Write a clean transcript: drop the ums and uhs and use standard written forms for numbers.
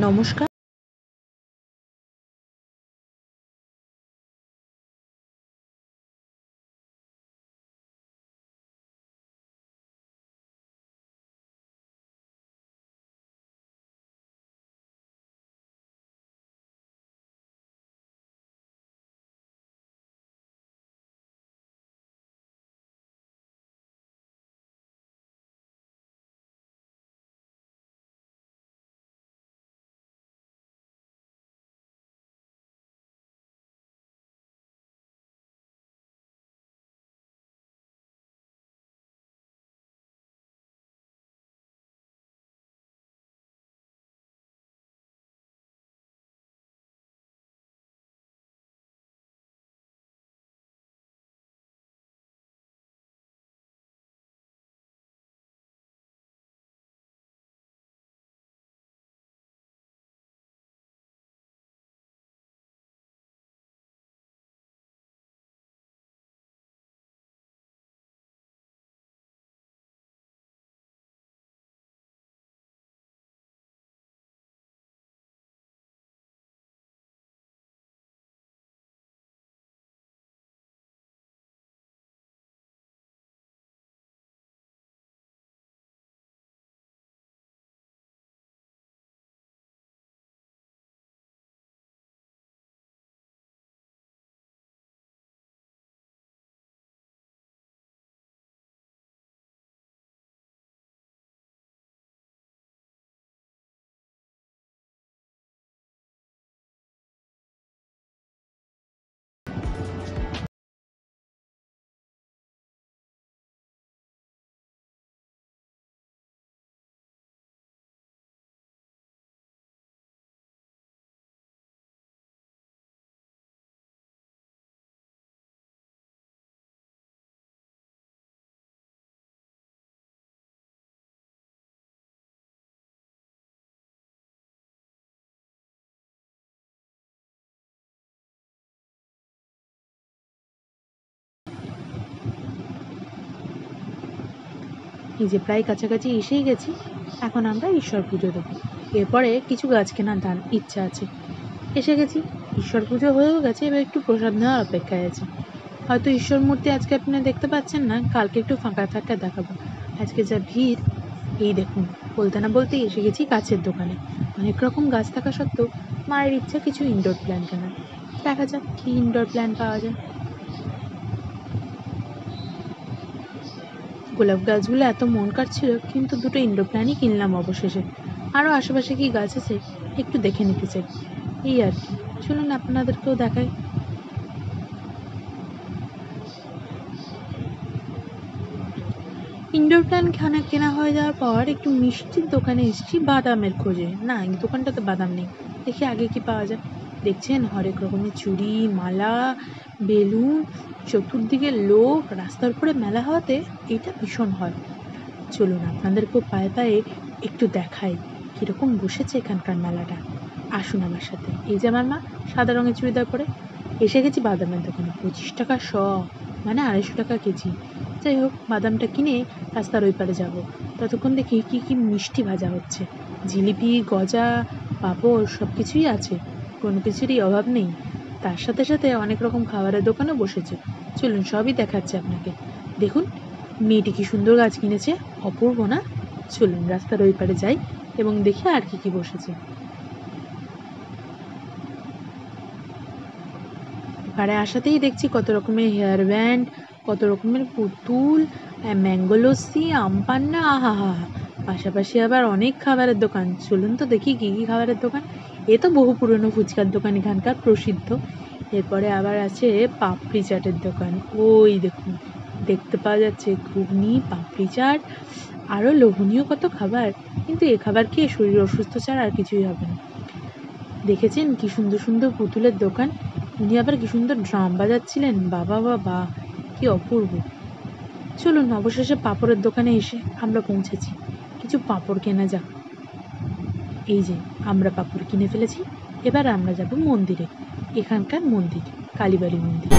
নমস্কার। এই যে প্রায় কাছাকাছি এসেই গেছি। এখন আমরা ঈশ্বর পুজো দেবো। এরপরে কিছু গাছ কেনার ইচ্ছা আছে। এসে গেছি, ঈশ্বর পুজো হয়েও গেছে, এবার একটু প্রসাদ নেওয়ার অপেক্ষায় আছে। হয়তো ঈশ্বর মূর্তি আজকে আপনারা দেখতে পাচ্ছেন না, কালকে একটু ফাঁকা ফাঁকা দেখাবো। আজকে যা ভিড়, এই দেখুন, বলতে না বলতেই এসে গেছি গাছের দোকানে। অনেক রকম গাছ থাকা সত্ত্বেও মায়ের ইচ্ছা কিছু ইনডোর প্ল্যান্ট কেনার। দেখা যাক কি ইনডোর প্ল্যান্ট পাওয়া যায়। গোলাপ গাছগুলো এত মন কাটছিল, কিন্তু দুটো ইনডোর প্ল্যান্টই কিনলাম অবশেষে। আরও আশেপাশে কি গাছ আছে একটু দেখে নিতে চাই, এই আর কি। চলুন আপনাদেরকেও দেখাই। ইনডোর প্ল্যান্ট কেনা হয়ে যাওয়ার পর একটু মিষ্টির দোকানে এসেছি বাদামের খোঁজে। না, এই দোকানটাতে বাদাম নেই, দেখি আগে কি পাওয়া যায়। দেখছেন হরেক রকমের চুড়ি, মালা, বেলুন, চতুর্দিকে লোক, রাস্তার উপরে মেলা হওয়াতে এটা ভীষণ হয়। চলুন আপনাদেরকেও পায়ে পায়ে একটু দেখাই কীরকম বসেছে এখানকার মেলাটা। আসুন আমার সাথে। এই যে আমার মা সাদা রঙের চুড়িদার পরে। এসে গেছি বাদামের দোকানে। 25 টাকা শ, মানে 250 টাকা কেজি। যাই হোক, বাদামটা কিনে রাস্তার ওই পারে যাবো। ততক্ষণ দেখি কি কি মিষ্টি ভাজা হচ্ছে। জিলিপি, গজা, পাঁপড় সব কিছুই আছে, কোনো কিছুরই অভাব নেই। তার সাথে সাথে অনেক রকম খাবারের দোকানও বসেছে। চলুন সবই দেখাচ্ছে আপনাকে। দেখুন মেয়েটি কি সুন্দর গাছ কিনেছে, অপূর্ব না? চলুন রাস্তার ওই পারে যাই এবং দেখি আর কি কি বসেছে। এবারে আসাতেই দেখছি কত রকমের হেয়ার ব্যান্ড, কত রকমের পুতুল, ম্যাঙ্গো লস্যি, আমপান্না, আহা হা হা। পাশাপাশি আবার অনেক খাবারের দোকান। চলুন তো দেখি কী কী খাবারের দোকান। এ তো বহু পুরনো ফুচকার দোকান এখানকার প্রসিদ্ধ। এরপরে আবার আছে পাপড়ি চাটের দোকান। ওই দেখুন, দেখতে পাওয়া যাচ্ছে ঘুগনি, পাপড়ি চাট, আরও লোভনীয় কত খাবার। কিন্তু এ খাবার খেয়ে শরীর অসুস্থ ছাড়া আর কিছুই হবে না। দেখেছেন কি সুন্দর সুন্দর পুতুলের দোকান। উনি আবার কি সুন্দর ড্রাম বাজাচ্ছিলেন, বাবা বাবা, কি অপূর্ব। চলুন অবশেষে পাঁপড়ের দোকানে এসে আমরা পৌঁছেছি। কিছু পাঁপড় কেনা যাক। এই যে আমরা পাঁপড় কিনে ফেলেছি। এবার আমরা যাব মন্দিরে, এখানকার মন্দির, কালীবাড়ি মন্দির।